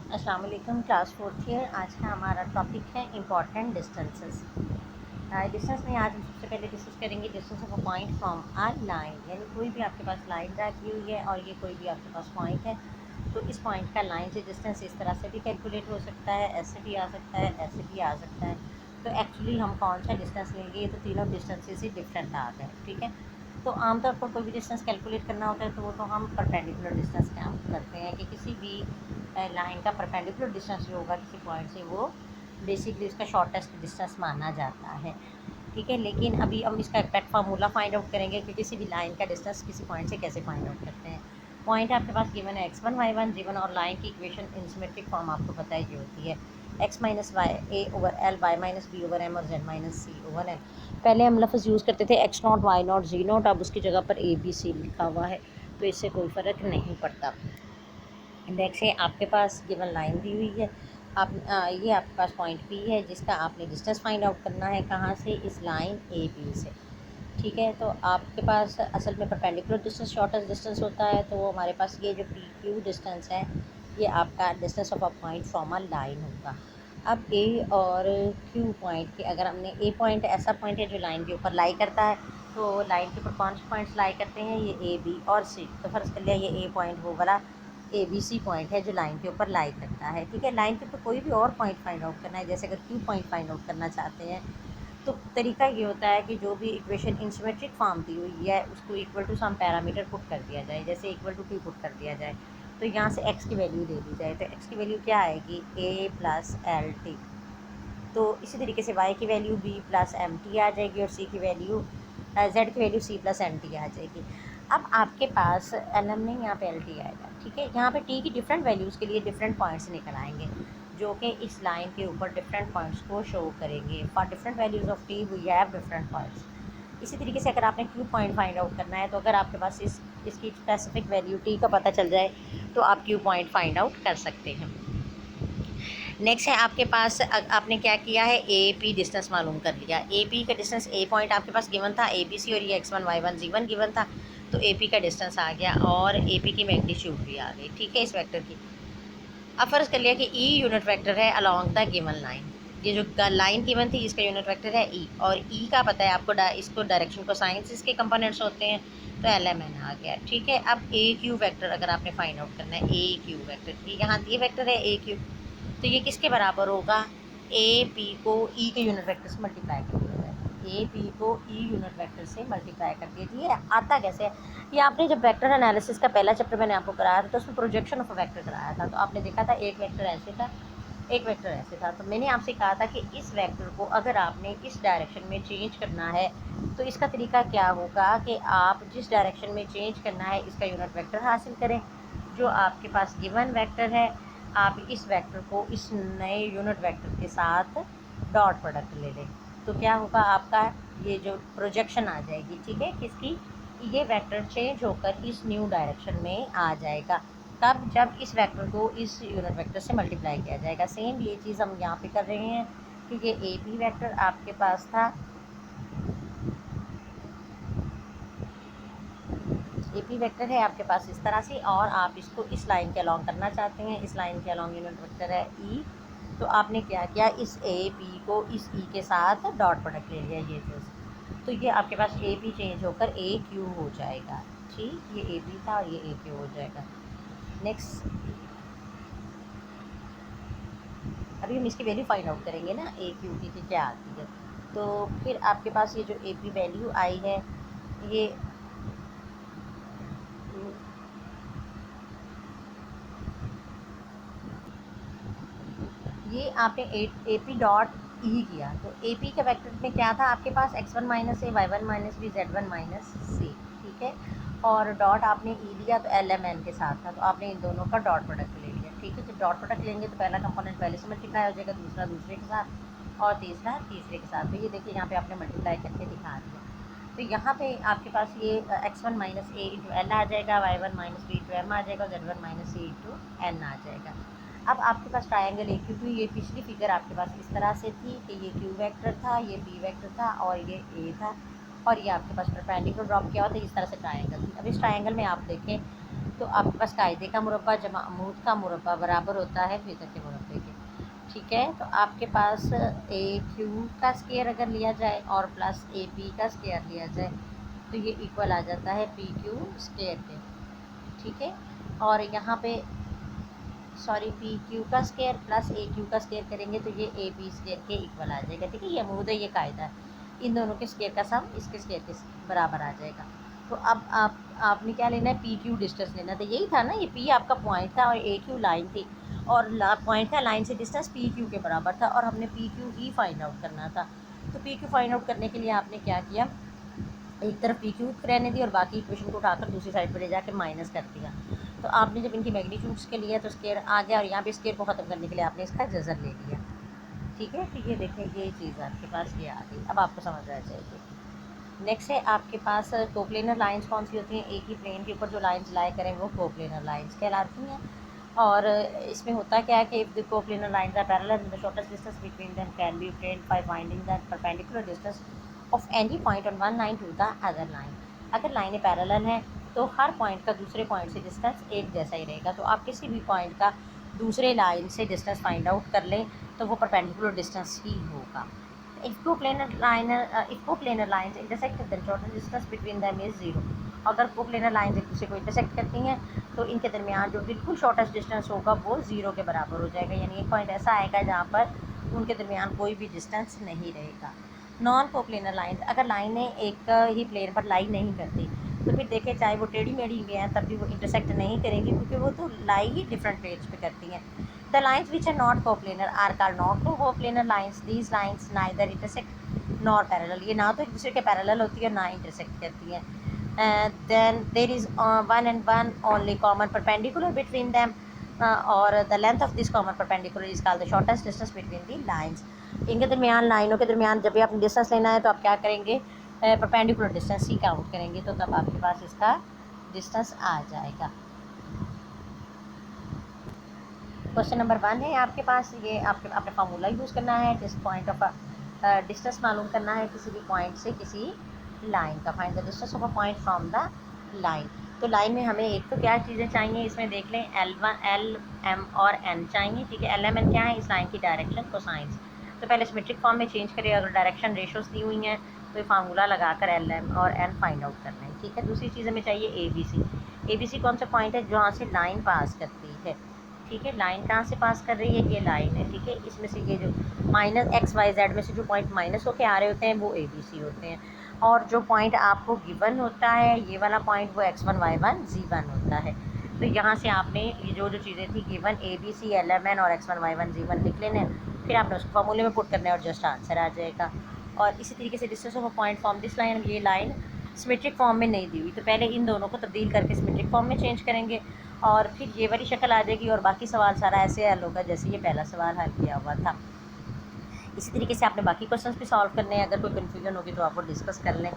अस्सलाम वालेकुम, class 4th year. आज का हमारा टॉपिक है इम्पॉर्टेंट डिस्टेंसेस। डिस्टेंस में आज हम सबसे पहले डिस्कस करेंगे distance of a point from a line, यानी कोई भी आपके पास लाइन ड्रा की हुई है और ये कोई भी आपके पास पॉइंट है, तो इस पॉइंट का लाइन से डिस्टेंस इस तरह से भी कैलकुलेट हो सकता है, ऐसे भी आ सकता है, ऐसे भी आ सकता है। तो एक्चुअली हम कौन सा डिस्टेंस लेंगे, ये तो तीनों डिस्टेंसेस ही डिफरेंट आ गए, ठीक है। तो आमतौर पर कोई भी डिस्टेंस कैलकुलेट करना होता है तो वो तो हम परपेंडिकुलर डिस्टेंस काम करते हैं कि किसी भी लाइन का परपेंडिकुलर डिस्टेंस जो होगा किसी पॉइंट से, वो बेसिकली उसका शॉर्टेस्ट डिस्टेंस माना जाता है, ठीक है। लेकिन अभी हम इसका एग्जैक्ट फार्मूला फाइंड आउट करेंगे कि किसी भी लाइन का डिस्टेंस किसी पॉइंट से कैसे फाइंड आउट करते हैं। पॉइंट आपके पास गिवन है x1 y1 g1 और लाइन की इक्वेशन इन सिमेट्रिक फॉर्म आपको पता है जो होती है x minus Y A over L, Y minus B over M और z minus C over L. पहले हम लफ्ज़ यूज़ करते थे X naught Y naught Z naught, अब उसकी जगह पर ए बी सी लिखा हुआ है, तो इससे कोई फ़र्क नहीं पड़ता। इंडेक्स है आपके पास गिवन लाइन दी हुई है, आप ये आपके पास पॉइंट पी है जिसका आपने डिस्टेंस फाइंड आउट करना है, कहाँ से, इस लाइन ए बी से, ठीक है। तो आपके पास असल में परपेंडिकुलर डिस्टेंस शॉर्टेस्ट डिस्टेंस होता है, तो वो हमारे पास ये जो पी क्यू डिस्टेंस है ये आपका distance of a point from a line होगा। अब ए और क्यू पॉइंट के, अगर हमने ए पॉइंट ऐसा पॉइंट है जो लाइन के ऊपर लाई करता है, तो लाइन के ऊपर कौन से पॉइंट्स लाई करते हैं, ये ए बी और सी। तो फर्ज कर लिया ये ए पॉइंट वो वाला ए बी सी पॉइंट है जो लाइन के ऊपर लाई करता है, ठीक है। लाइन के ऊपर कोई भी और पॉइंट फाइंड आउट करना है, जैसे अगर क्यू पॉइंट फाइंड आउट करना चाहते हैं, तो तरीका ये होता है कि जो भी इक्वेशन इन सिमेट्रिक फॉर्म दी हुई है उसको equal to some parameter put कर दिया जाए, जैसे इक्वल टू टी पुट कर दिया जाए, तो यहाँ से x की वैल्यू दे दी जाए, तो x की वैल्यू क्या आएगी, a प्लस एल टी। तो इसी तरीके से y की value b plus M T आ जाएगी और c की वैल्यू z की value c plus M T आ जाएगी। अब आपके पास एल एम नहीं, यहाँ पे एल टी आएगा, ठीक है। यहाँ पे t की डिफरेंट वैल्यूज़ के लिए डिफरेंट पॉइंट्स निकल आएंगे जो कि इस लाइन के ऊपर डिफरेंट पॉइंट्स को शो करेंगे। For different values of T V have different points. इसी तरीके से अगर आपने क्यू पॉइंट फाइंड आउट करना है, तो अगर आपके पास इसकी स्पेसिफिक वैल्यू टी का पता चल जाए तो आप क्यू पॉइंट फाइंड आउट कर सकते हैं। नेक्स्ट है आपके पास आपने क्या किया है, ए पी डिस्टेंस मालूम कर लिया। ए पी का डिस्टेंस, ए पॉइंट आपके पास गिवन था ए बी सी और ये एक्स वन वाई वन जी वन गिवन था, तो ए पी का डिस्टेंस आ गया और ए पी की मैग्नीट्यूड भी आ गई, ठीक है, इस वेक्टर की। अब फर्ज कर लिया कि ई यूनिट वेक्टर है अलॉन्ग द गिवन लाइन। ये जो लाइन गिवन थी इसका यूनिट वेक्टर है ई, और ई का पता है आपको, इसको डायरेक्शन को साइंस इसके कंपोनेंट्स होते हैं, तो एल एम एन आ गया, ठीक है। अब ए क्यू वेक्टर अगर आपने फाइंड आउट करना है, ए क्यू वेक्टर, ये यहाँ ये वेक्टर है ए क्यू, तो ये किसके बराबर होगा, ए पी को ई के यूनिट वेक्टर से मल्टीप्लाई कर दिया जाए, ए पी को ई यूनिट वेक्टर से मल्टीप्लाई कर दिया। ये आता कैसे है, ये आपने जब वेक्टर एनालिसिस का पहला चैप्टर मैंने आपको कराया था तो उसमें प्रोजेक्शन ऑफ वेक्टर कराया था, तो आपने देखा था एक वेक्टर ऐसे था, एक वेक्टर ऐसे था। तो मैंने आपसे कहा था कि इस वेक्टर को अगर आपने इस डायरेक्शन में चेंज करना है, तो इसका तरीका क्या होगा कि आप जिस डायरेक्शन में चेंज करना है इसका यूनिट वेक्टर हासिल करें, जो आपके पास गिवन वेक्टर है, आप इस वेक्टर को इस नए यूनिट वेक्टर के साथ डॉट प्रोडक्ट ले लें, तो क्या होगा आपका, ये जो प्रोजेक्शन आ जाएगी, ठीक है, किसकी, ये वेक्टर चेंज होकर इस न्यू डायरेक्शन में आ जाएगा। तब जब इस वेक्टर को इस यूनिट वेक्टर से मल्टीप्लाई किया जाएगा। सेम ये चीज़ हम यहाँ पे कर रहे हैं कि ये ए बी वेक्टर आपके पास था, ए पी वेक्टर है आपके पास इस तरह से, और आप इसको इस लाइन के अलॉन्ग करना चाहते हैं, इस लाइन के अलॉन्ग यूनिट वेक्टर है ई, तो आपने क्या किया, इस ए पी को इस ई के साथ डॉट प्रोडक्ट ले लिया, ये चीज़, तो ये आपके पास ए पी चेंज होकर ए क्यू हो जाएगा, ठीक, ये ए पी था और ये ए क्यू हो जाएगा। नेक्स्ट अभी हम इसकी वैल्यू फाइंड आउट करेंगे ना, ए क्यू की क्या आती है। तो फिर आपके पास ये जो ए पी वैल्यू आई है, ये ये आपने ए पी डॉट ई किया, तो ए पी के वेक्टर में क्या था आपके पास, X one minus A, Y one minus B, Z one minus C, ठीक है, और डॉट आपने ई लिया तो एल एम एन के साथ था, तो आपने इन दोनों का डॉट प्रोडक्ट ले लिया, ठीक है। जब डॉट प्रोडक्ट लेंगे तो पहला कंपोनेंट पहले से मल्टीप्लाई हो जाएगा, दूसरा दूसरे के साथ और तीसरा तीसरे के साथ, तो ये देखिए यहाँ पे आपने मल्टीप्लाई करके दिखा दिया। तो यहाँ पे आपके पास ये X one minus A into L आ जाएगा, Y one minus B into M आ जाएगा, Z one minus C into N आ जाएगा। अब आपके पास ट्रायंगल ए क्यू पी, ये पिछली फिगर आपके पास इस तरह से थी कि ये क्यू वेक्टर था, ये पी वेक्टर था और ये ए था, और ये आपके पास परपेंडिकुलर ड्रॉप किया हुआ था, इस तरह से ट्रायंगल थी। अब इस ट्रायंगल में आप देखें तो आपके पास कायदे का मुरब्बा जमा अमूद का मुरब्बा बराबर होता है फेज़र के मुरब्बे के। ठीक है, तो आपके पास ए क्यू का स्केयर अगर लिया जाए और प्लस ए पी का स्केयर लिया जाए तो ये इक्वल आ जाता है पी क्यू स्केयर के। ठीक है, और यहाँ पे सॉरी पी क्यू का स्केयर प्लस ए क्यू का स्केयर करेंगे तो ये ए बी स्केयर के इक्वल आ जाएगा। ठीक है, ये अमूद है, ये कायदा है, इन दोनों के स्केयर का सम इसके स्केयर के बराबर आ जाएगा। तो अब आपने क्या लेना है, पी क्यू डिस्टेंस लेना था, यही था ना, ये पी आपका पॉइंट था और ए क्यू लाइन थी, और पॉइंट का लाइन से डिस्टेंस पी क्यू के बराबर था और हमने पी क्यू ही फाइंड आउट करना था। तो पी क्यू फाइंड आउट करने के लिए आपने क्या किया, एक तरफ पी क्यू रहने दी और बाकी इक्वेशन को उठाकर दूसरी साइड पर ले जाकर माइनस कर दिया। तो आपने जब इनकी मैग्नीट्यूड्स के लिए तो स्केयर आ गया और यहाँ पे स्केयर को ख़त्म करने के लिए आपने इसका जज़र ले लिया। ठीक है, तो ये देखें ये चीज़ आपके पास ये आ गई, अब आपको समझ आ जाएगी। नेक्स्ट है आपके पास कोप्लेनर लाइंस कौन सी होती हैं, एक ही प्लेन के ऊपर जो लाइंस लाए करें वो कोप्लेनर लाइंस कहलाती हैं। और इसमें होता क्या है कि if the coplanar lines are parallel the shortest distance between them can be obtained by finding the perpendicular distance of any point on one line to the other line. अगर लाइनें पैरेलल हैं तो हर पॉइंट का दूसरे point से distance एक जैसा ही रहेगा। तो आप किसी भी पॉइंट का दूसरे लाइन से डिस्टेंस फाइंड आउट कर लें तो वो परपेंडिकुलर डिस्टेंस ही होगा। If coplanar lines intersect the total distance between them is zero. अगर कोप्लेनर लाइंस एक दूसरे को इंटरसेक्ट करती हैं तो इनके दरमियान जो बिल्कुल शॉर्टेस्ट डिस्टेंस होगा वो ज़ीरो के बराबर हो जाएगा, यानी एक पॉइंट ऐसा आएगा जहाँ पर उनके दरमियान कोई भी डिस्टेंस नहीं रहेगा। नॉन कोप्लेनर लाइंस, अगर लाइनें एक ही प्लेन पर लाई नहीं करती तो फिर देखें चाहे वो टेढ़ी मेढ़ी भी हैं तब भी वो इंटरसेक्ट नहीं करेंगी, क्योंकि वो तो लाई ही डिफरेंट प्लेन्स पे करती हैं। The lines which are not coplanar are called not coplanar lines. These lines neither intersect nor parallel, ये ना तो एक दूसरे के पैरेलल होती है ना इंटरसेक्ट करती हैं। then there is one and one only common perpendicular between them, or the length of this common perpendicular is called the shortest distance between the lines। इनके दरमियान लाइनों के दरमियान जब भी आपने डिस्टेंस लेना है तो आप क्या करेंगे, परपेंडिकुलर डिस्टेंस ही काउंट करेंगे, तो तब आपके पास इसका डिस्टेंस आ जाएगा। क्वेश्चन नंबर 1 है आपके पास, ये आपने फार्मूला यूज़ करना है, जिस पॉइंट ऑफ डिस्टेंस मालूम करना है किसी भी पॉइंट से किसी लाइन का, find the distance of a point from the line. तो लाइन में हमें एक तो क्या चीज़ें चाहिए, इसमें देख लें L1 L M और N चाहिए। ठीक है, L M N क्या है, इस लाइन की डायरेक्शन कोसाइंस। तो पहले सिमेट्रिक फॉर्म में चेंज करें, अगर डायरेक्शन रेशोस दी हुई हैं तो ये फार्मूला लगाकर L M और N फाइंड आउट करना है। ठीक है, दूसरी चीज़ हमें चाहिए A B C कौन सा पॉइंट है जहाँ से लाइन पास करती है। ठीक है, लाइन कहाँ से पास कर रही है, ये लाइन है। ठीक है, इसमें से ये जो माइनस XYZ में से जो पॉइंट माइनस होके आ रहे होते हैं वो ABC होते हैं, और जो पॉइंट आपको गिवन होता है ये वाला पॉइंट वो X1 Y1 Z1 होता है। तो यहाँ से आपने ये जो चीज़ें थी गिवन ABC LMN और X1 Y1 Z1 लिख लेने, फिर आपने उसको फार्मूले में पुट करना है और जस्ट आंसर आ जाएगा। और इसी तरीके से distance of a point from this line, ये लाइन सिमेट्रिक फॉर्म में नहीं दी हुई तो पहले इन दोनों को तब्दील करके सिमेट्रिक फॉर्म में चेंज करेंगे और फिर ये वाली शक्ल आ जाएगी और बाकी सवाल सारा ऐसे हल होगा जैसे ये पहला सवाल हल किया हुआ था। इसी तरीके से आपने बाकी क्वेश्चंस भी सॉल्व करने हैं, अगर कोई कन्फ्यूजन होगी तो आप वो डिस्कस कर लें।